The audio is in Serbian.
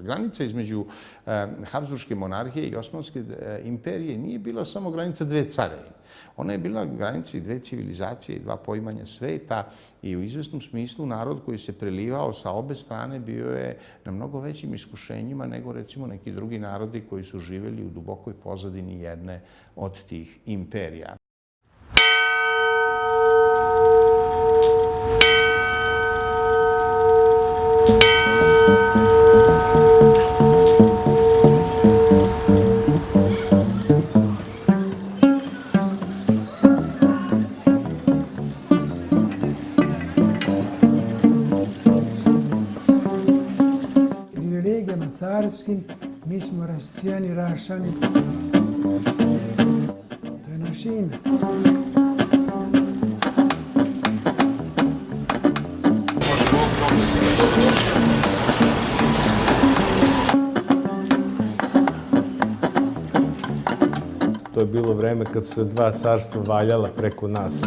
Granica između Habsburške monarhije i Osmanske imperije nije bila samo granica dve carevine. Ona je bila granica i dve civilizacije i dva poimanja sveta i u izvesnom smislu narod koji se prelivao sa obe strane bio je na mnogo većim iskušenjima nego recimo neki drugi narodi koji su živjeli u dubokoj pozadini jedne od tih imperija. Privilegijama carskim mi smo rascijani, Rašani. To je naše ime. To je bilo vreme kad su se dva carstva valjala preko nas.